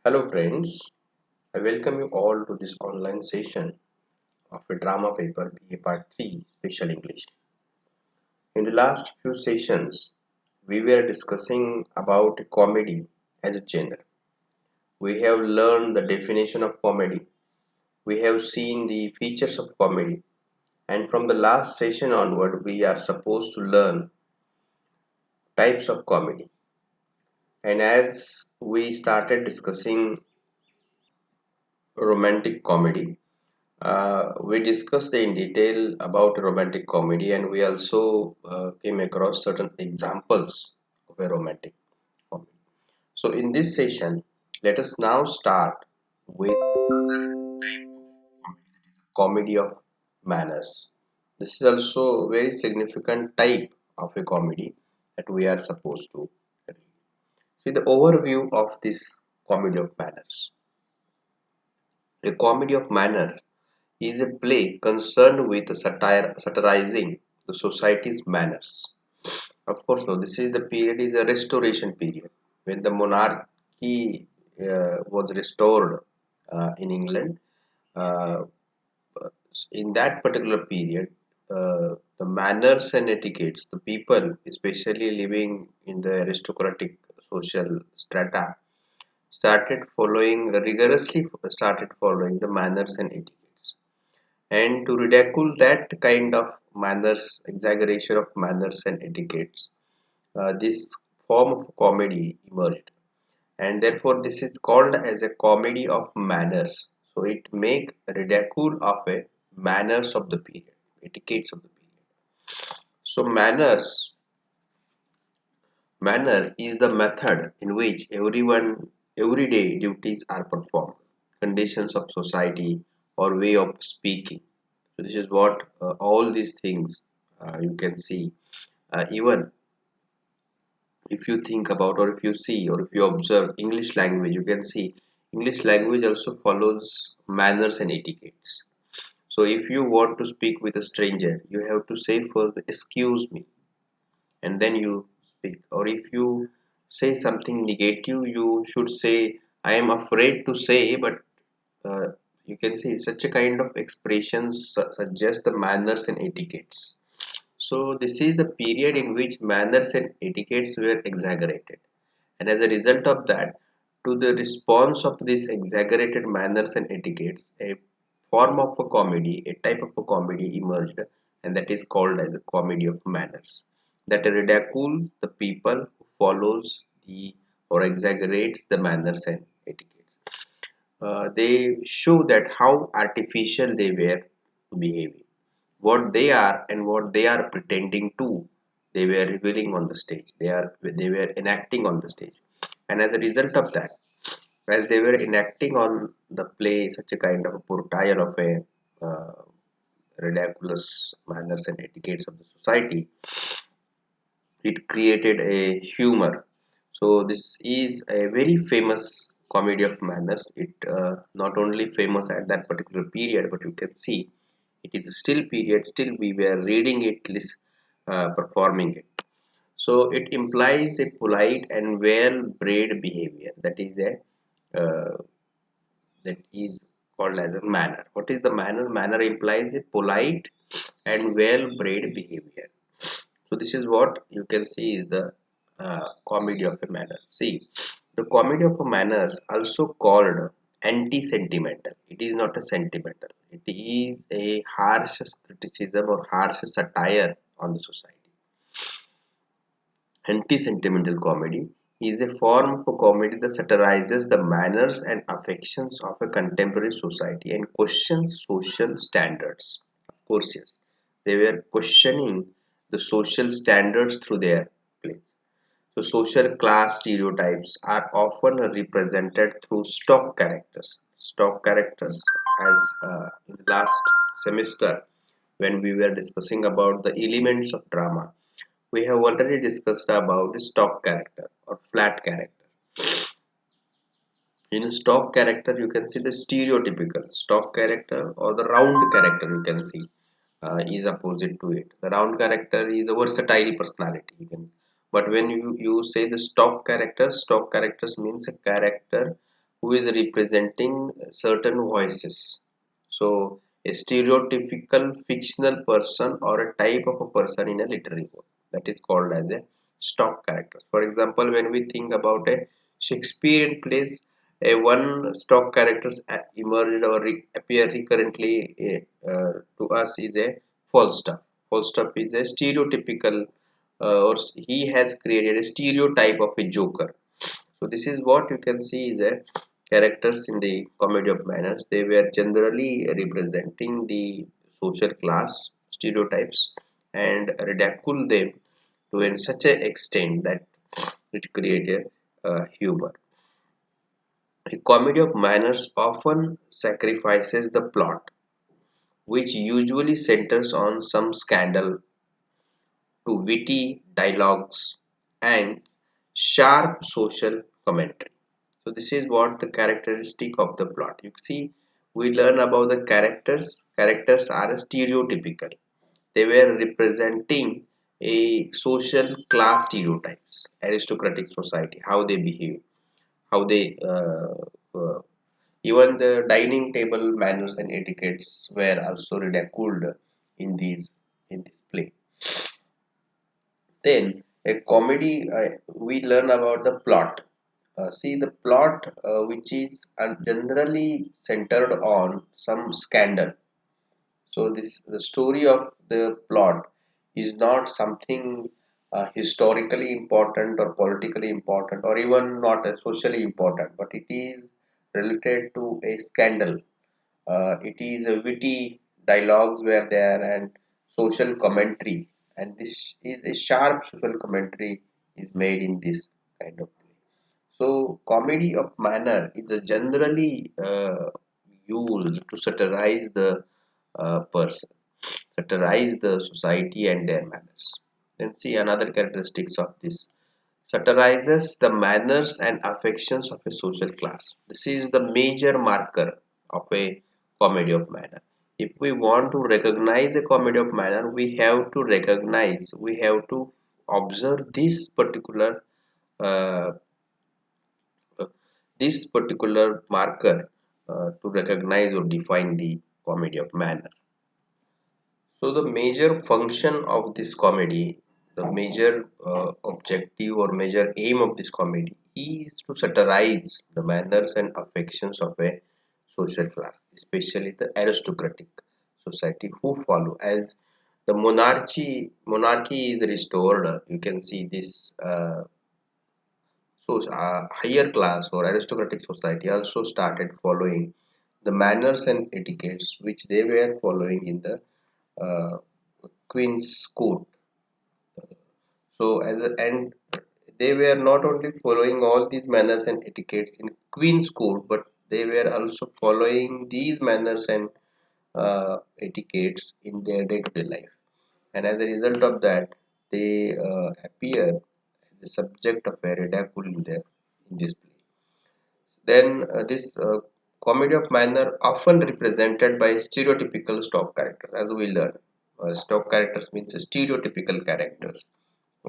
Hello friends, I welcome you all to this online session of a drama paper BA Part 3 Special English. In the last few sessions, we were discussing about comedy as a genre. We have learned the definition of comedy. We have seen the features of comedy. And from the last session onward, we are supposed to learn types of comedy. And as we started discussing romantic comedy, we discussed in detail about romantic comedy, and we also came across certain examples of a romantic comedy. So, in this session, let us now start with comedy of manners. This is also a very significant type of a comedy that we are supposed to read. See the overview of this comedy of manners. A comedy of manner is a play concerned with satirizing the society's manners. Of course, so this is the period is a restoration period when the monarchy was restored in England. Uh, in that particular period, the manners and etiquettes, the people, especially living in the aristocratic social strata, started following the manners and etiquettes, and to ridicule that kind of manners, exaggeration of manners and etiquettes, this form of comedy emerged, and therefore this is called as a comedy of manners. So it make ridicule of a manners of the period, etiquettes of the period. So manner is the method in which everyday duties are performed, conditions of society or way of speaking. So this is what all these things you can see. Even if you think about, or if you see, or if you observe English language, you can see English language also follows manners and etiquettes. So if you want to speak with a stranger, you have to say first, "Excuse me," and then you speak. Or if you say something negative, you should say, "I am afraid to say," but uh, you can see such a kind of expressions suggest the manners and etiquettes. So this is the period in which manners and etiquettes were exaggerated, and as a result of that, to the response of these exaggerated manners and etiquettes, a form of a comedy, a type of a comedy emerged, and that is called as a comedy of manners. That ridicule the people who follows the or exaggerates the manners and etiquettes. They show that how artificial they were behaving, what they are and what they are pretending to, they were revealing on the stage, they were enacting on the stage, and as a result of that, as they were enacting on the play such a kind of a portrayal of a uh, ridiculous manners and etiquettes of the society, it created a humor. So this is a very famous comedy of manners. It not only famous at that particular period, but you can see it is still period. Still, we were reading it, performing it. So it implies a polite and well-bred behavior. Uh, that is called as a manner. What is the manner? Manner implies a polite and well-bred behavior. So this is what you can see is the comedy of a manner. See, the comedy of a manners also called anti-sentimental. It is not a sentimental. It is a harsh criticism or harsh satire on the society. Anti-sentimental comedy is a form of a comedy that satirizes the manners and affections of a contemporary society and questions social standards. Of course, yes, they were questioning the social standards through their plays. So, social class stereotypes are often represented through stock characters. Stock characters, as in the last semester, when we were discussing about the elements of drama, we have already discussed about the stock character or flat character. In stock character, you can see the stereotypical stock character or the round character. You can see is opposite to it. The round character is a versatile personality. But when you say the stock characters means a character who is representing certain voices. So, a stereotypical fictional person or a type of a person in a literary work, that is called as a stock character. For example, when we think about a Shakespearean plays, a one stock characters emerged or appear recurrently to us is a Falstaff. Falstaff is a stereotypical, or he has created a stereotype of a joker. So this is what you can see is a characters in the comedy of manners. They were generally representing the social class stereotypes and ridicule them to in such an extent that it created humor. A comedy of manners often sacrifices the plot, which usually centers on some scandal, to witty dialogues and sharp social commentary. So this is what the characteristic of the plot. You see, we learn about the characters. Characters are stereotypical. They were representing a social class stereotypes, aristocratic society, how they behave, how they even the dining table manners and etiquettes were also ridiculed in these in this play. Then a comedy, we learn about the plot. See the plot, which is generally centered on some scandal. So this the story of the plot is not something historically important or politically important or even not socially important, but it is related to a scandal. It is a witty dialogues were there and social commentary, and this is a sharp social commentary is made in this kind of play. So, comedy of manner is a generally used to satirize the person, satirize the society and their manners. Then see another characteristics of this satirizes the manners and affections of a social class. This is the major marker of a comedy of manner. If we want to recognize a comedy of manner, we have to recognize, we have to observe uh, this particular marker to recognize or define the comedy of manner. So the major function of this comedy, the major objective or major aim of this comedy is to satirize the manners and affections of a social class, especially the aristocratic society who follow as the monarchy is restored. You can see this. So, higher class or aristocratic society also started following the manners and etiquettes which they were following in the uh, queen's court. So, and they were not only following all these manners and etiquettes in queen's court, but they were also following these manners and etiquettes in their day-to-day life. And as a result of that, they appear as the subject of a ridicule in this play. Then this comedy of manner often represented by stereotypical stock characters, as we learn. Stock characters means stereotypical characters.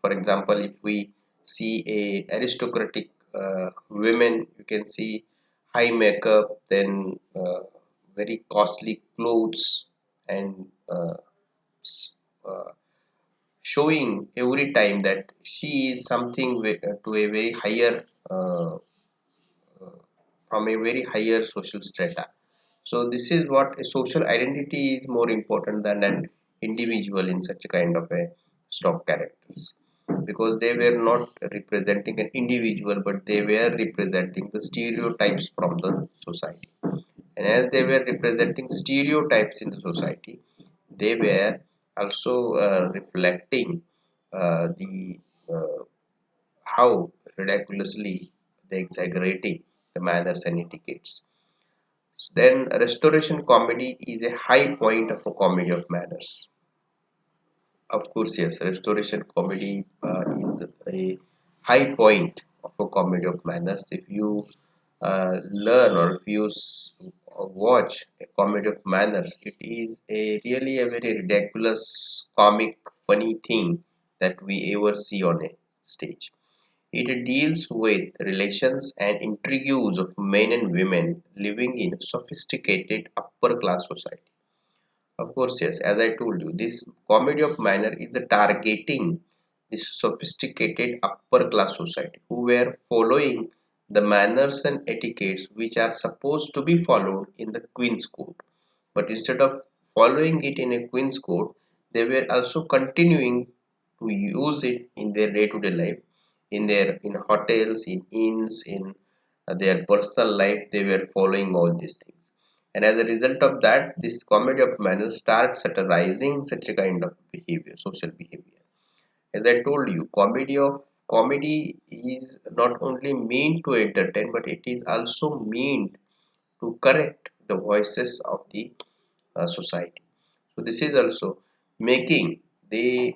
For example, if we see a aristocratic women, you can see high makeup, then very costly clothes, and showing every time that she is something to a very higher from a very higher social strata. So this is what a social identity is more important than an individual in such a kind of a stock characters, because they were not representing an individual but they were representing the stereotypes from the society. And as they were representing stereotypes in the society, they were also reflecting the how ridiculously they exaggerating the manners and etiquettes. Then restoration comedy is a high point of a comedy of manners. Of course, yes, restoration comedy is a high point of a comedy of manners. If you learn or if you watch a comedy of manners, it is a really a very ridiculous, comic, funny thing that we ever see on a stage. It deals with relations and intrigues of men and women living in a sophisticated upper class society. Of course, yes, as I told you, this comedy of manner is targeting this sophisticated upper class society who were following the manners and etiquettes which are supposed to be followed in the Queen's Court. But instead of following it in a Queen's Court, they were also continuing to use it in their day-to-day life, in hotels, in inns, in their personal life. They were following all these things, and as a result of that, this comedy of manners starts satirizing such a kind of behavior, social behavior. As I told you, comedy is not only meant to entertain, but it is also meant to correct the voices of the society. So this is also making the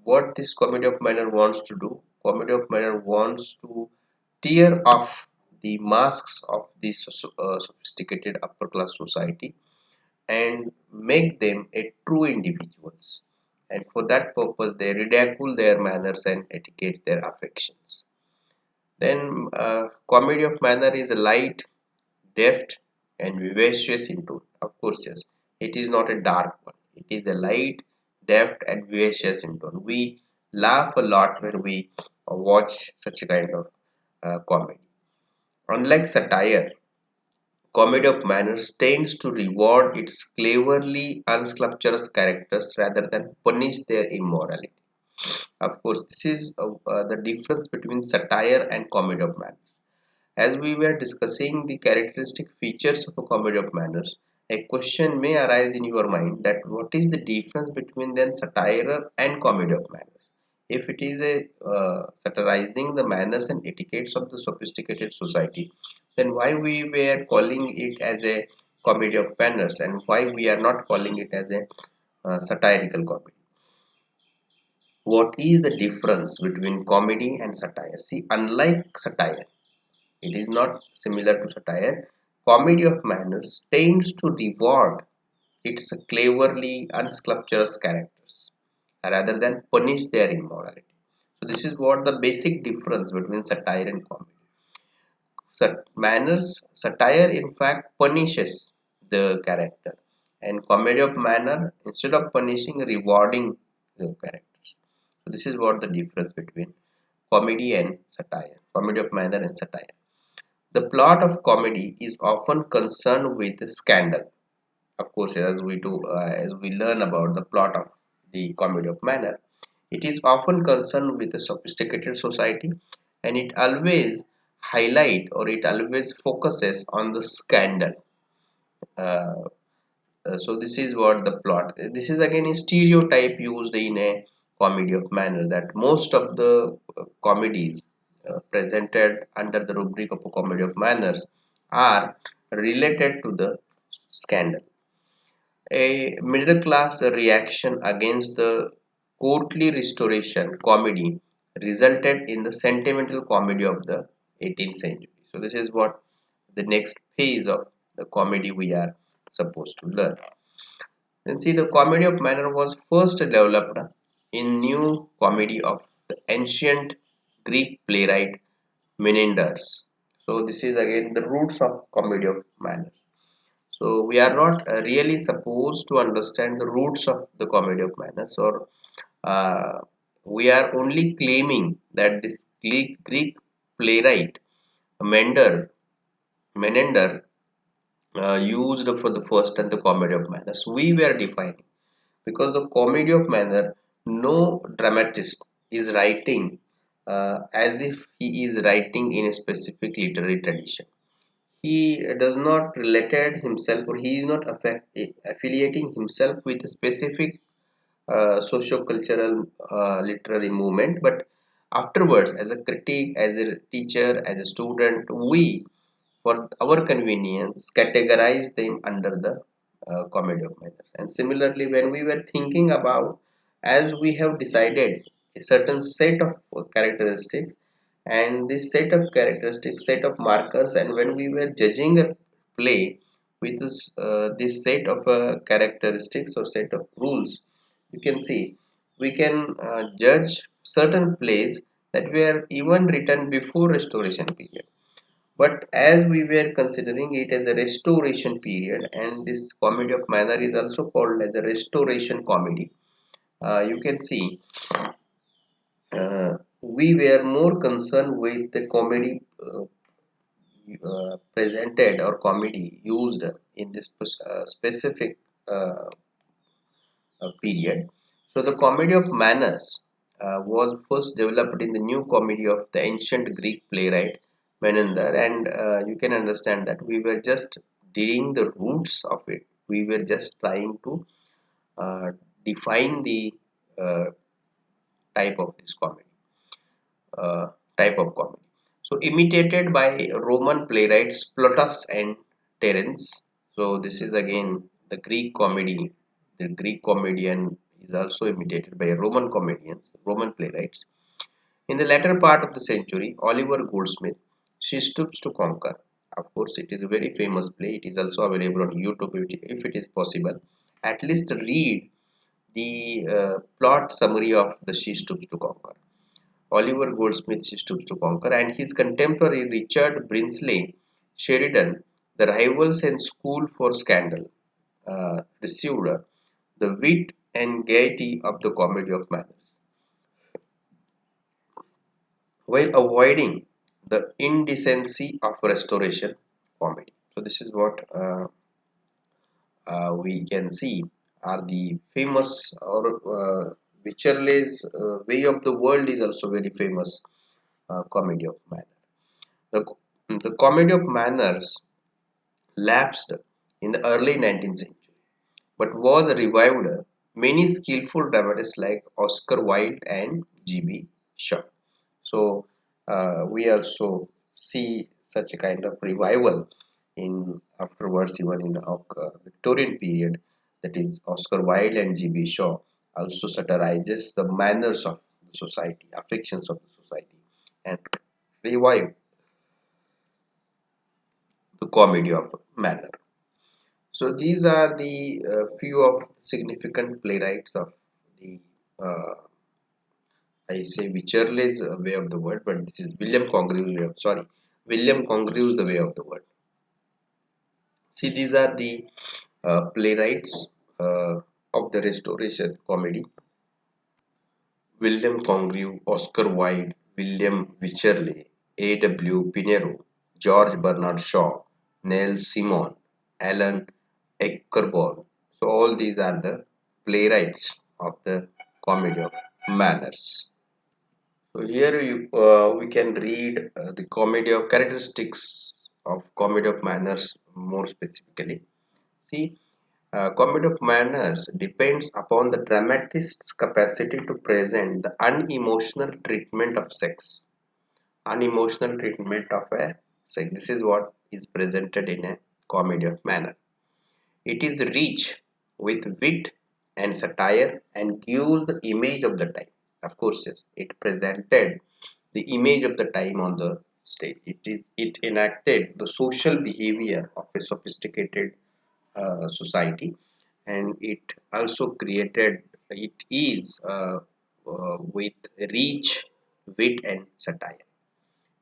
what this comedy of manner wants to do. Comedy of manner wants to tear off the masks of this sophisticated upper class society and make them a true individuals. And for that purpose, they ridicule their manners and etiquette their affections. Then, comedy of manner is light, deft, and vivacious in tone. Of course, yes, it is not a dark one. It is a light, deft, and vivacious in tone. We laugh a lot when we watch such a kind of comedy. Unlike satire, comedy of manners tends to reward its cleverly unsculptured characters rather than punish their immorality. Of course, this is the difference between satire and comedy of manners. As we were discussing the characteristic features of a comedy of manners, a question may arise in your mind that what is the difference between then satire and comedy of manners? If it is a satirizing the manners and etiquettes of the sophisticated society, then why we were calling it as a comedy of manners and why we are not calling it as a satirical comedy? What is the difference between comedy and satire? See, unlike satire, it is not similar to satire. Comedy of manners tends to reward its cleverly unsculptured characters rather than punish their immorality. So this is what the basic difference between satire and comedy. Satire in fact punishes the character, and comedy of manner instead of punishing rewarding the characters. So this is what the difference between comedy of manner and satire. The plot of comedy is often concerned with scandal. Of course, as we learn about the plot of the comedy of manner, it is often concerned with a sophisticated society, and it always focuses on the scandal. Uh, so this is what the plot. This is again a stereotype used in a comedy of manner that most of the comedies presented under the rubric of a comedy of manners are related to the scandal. A middle class reaction against the courtly restoration comedy resulted in the sentimental comedy of the 18th century. So this is what the next phase of the comedy we are supposed to learn. Then see, the comedy of manner was first developed in new comedy of the ancient Greek playwright Menenders. So this is again the roots of comedy of manner. So we are not really supposed to understand the roots of the comedy of manners, or uh, we are only claiming that this Greek playwright Mender, Menender used for the first and the comedy of manners. We were defining because the comedy of manner, no dramatist is writing as if he is writing in a specific literary tradition. He does not related himself, or he is not affiliating himself with a specific socio-cultural literary movement, but afterwards as a critic, as a teacher, as a student, we for our convenience categorize them under the comedy of manners. And similarly, when we were thinking about, as we have decided a certain set of characteristics, and this set of characteristics, set of markers, and when we were judging a play with this set of characteristics or set of rules, you can see we can judge certain plays that were even written before restoration period. But as we were considering it as a restoration period, and this comedy of manner is also called as a restoration comedy, you can see we were more concerned with the comedy presented or comedy used in this specific uh, period. So the comedy of manners was first developed in the new comedy of the ancient Greek playwright Menander, and you can understand that we were just digging the roots of it. We were just trying to uh, define the uh, type of this comedy, uh, type of comedy. So imitated by Roman playwrights Plautus and Terence. So this is again the Greek comedy. The Greek comedian is also imitated by Roman comedians, Roman playwrights. In the latter part of the century, Oliver Goldsmith, She Stoops to Conquer. Of course, it is a very famous play. It is also available on YouTube if it is possible. At least read the plot summary of the She Stoops to Conquer. Oliver Goldsmith Stoops to Conquer, and his contemporary Richard Brinsley Sheridan, the rivals and school for scandal, received the wit and gaiety of the comedy of manners, while avoiding the indecency of restoration comedy. So this is what we can see are the famous or Wycherley's Way of the World is also very famous comedy of manners. The, the comedy of manners lapsed in the early 19th century but was revived many skillful dramatists like Oscar Wilde and G.B. Shaw. So we also see such a kind of revival in afterwards even in the Victorian period, that is Oscar Wilde and G.B. Shaw also satirizes the manners of the society, affections of the society, and revive the comedy of manner. So these are the few of significant playwrights of the I say Wycherley's way of the world, but this is William Congreve's way of William Congreve's the way of the world. See, these are the playwrights of the Restoration comedy: William Congreve, Oscar Wilde, William Wycherley, A.W. Pinero, George Bernard Shaw, Neil Simon, Alan Ayckbourn. So all these are the playwrights of the comedy of manners. So here we can read the comedy of characteristics of comedy of manners more specifically. See, comedy of manners depends upon the dramatist's capacity to present the unemotional treatment of sex. Unemotional treatment of a sex. This is what is presented in a comedy of manner. It is rich with wit and satire and gives the image of the time. Of course, yes, it presented the image of the time on the stage. It enacted the social behavior of a sophisticated society, and it also created. It is with rich wit and satire.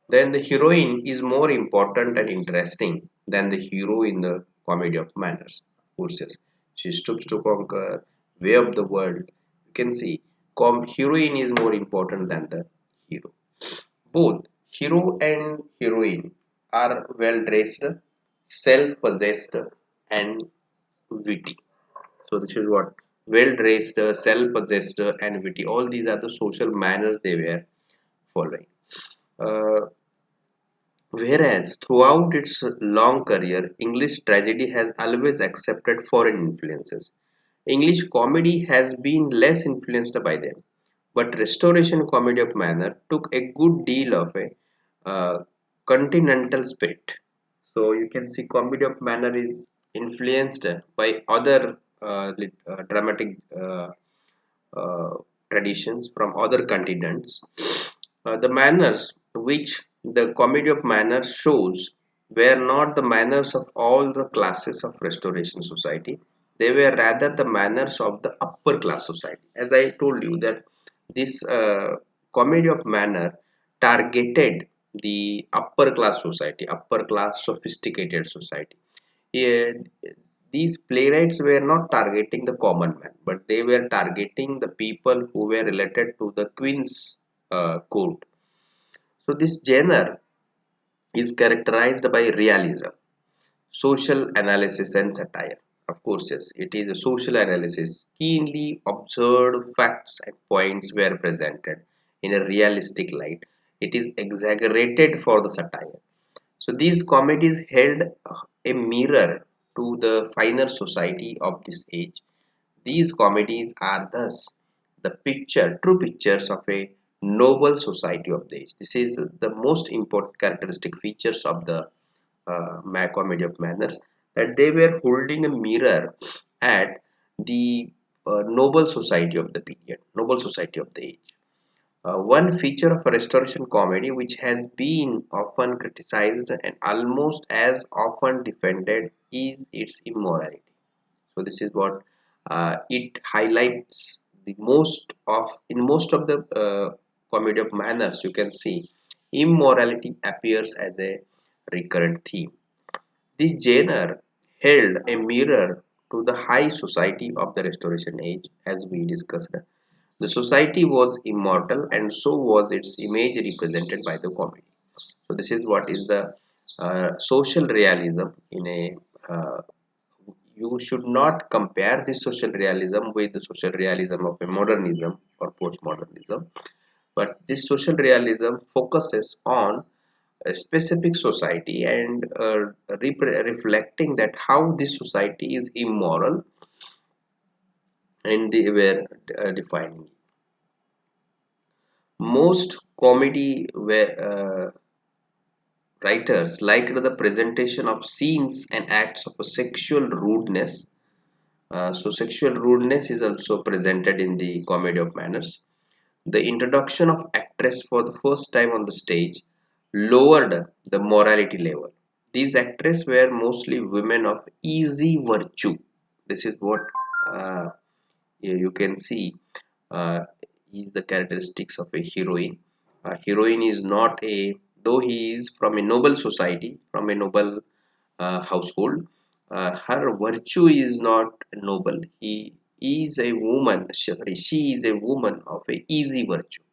Then the heroine is more important and interesting than the hero in the comedy of manners. Of course, yes. She stoops to conquer, way of the world. You can see heroine is more important than the hero. Both hero and heroine are well dressed, self possessed, and witty. So, this is what well dressed, self possessed, and witty. All these are the social manners they were following. Uh, Whereas throughout its long career, English tragedy has always accepted foreign influences. English comedy has been less influenced by them, but Restoration comedy of manner took a good deal of a continental spirit. So you can see comedy of manner is influenced by other dramatic uh, traditions from other continents. The manners which the comedy of manners shows were not the manners of all the classes of Restoration society. They were rather the manners of the upper class society. As I told you that this comedy of manner targeted the upper class society, upper class sophisticated society. Yeah, these playwrights were not targeting the common man, but they were targeting the people who were related to the queen's court. So this genre is characterized by realism, social analysis, and satire. Of course, yes, it is a social analysis. Keenly observed facts and points were presented in a realistic light. It is exaggerated for the satire. So these comedies held a mirror to the finer society of this age. These comedies are thus the true pictures of a noble society of the age. This is the most important characteristic features of the comedy of manners, that they were holding a mirror at the noble society of the period, noble society of the age. One feature of restoration comedy which has been often criticized and almost as often defended is its immorality. So this is what it highlights the most of in most of the comedy of manners. You can see immorality appears as a recurrent theme. This genre held a mirror to the high society of the Restoration Age, as we discussed. The society was immortal, and so was its image represented by the comedy. So, this is what is the social realism in a. You should not compare this social realism with the social realism of a modernism or postmodernism, but this social realism focuses on a specific society and reflecting that how this society is immoral, and they were defining. Most comedy writers liked the presentation of scenes and acts of a sexual rudeness. So sexual rudeness is also presented in the comedy of manners. The introduction of actress for the first time on the stage lowered the morality level. These actresses were mostly women of easy virtue. This is what uh, you can see is the characteristics of a heroine. A heroine is not a, though he is from a noble society, from a noble household, her virtue is not noble. He is a woman, sorry, she is a woman of a easy virtue.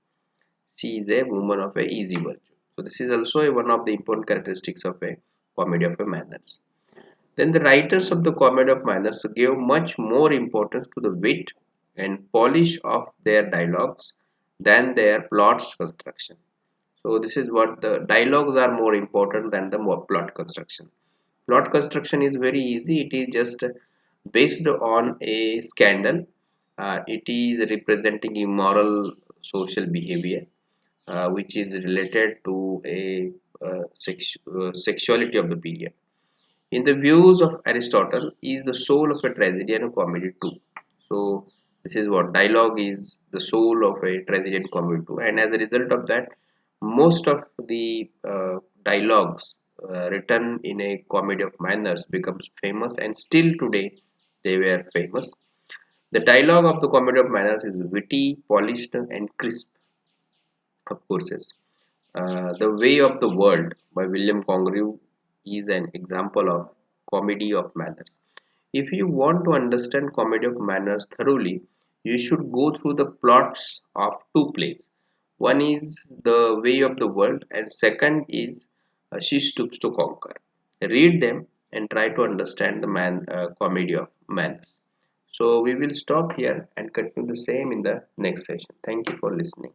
She is a woman of a easy virtue. So this is also one of the important characteristics of a comedy of a manners. Then the writers of the comedy of manners gave much more importance to the wit and polish of their dialogues than their plots construction. So this is what the dialogues are more important than the more plot construction. Plot construction is very easy. It is just based on a scandal. It is representing immoral social behavior, which is related to a sexuality of the period. In the views of Aristotle, is the soul of a tragedy and a comedy too. So this is what dialogue is the soul of a tragedy and comedy too. And as a result of that, most of the dialogues written in a comedy of manners becomes famous, and still today they were famous. The dialogue of the comedy of manners is witty, polished, and crisp. Of course, yes. The Way of the World by William Congreve is an example of comedy of manners. If you want to understand comedy of manners thoroughly, you should go through the plots of two plays. One is The Way of the World, and second is She Stoops to Conquer. Read them and try to understand the comedy of manners. So we will stop here and continue the same in the next session. Thank you for listening.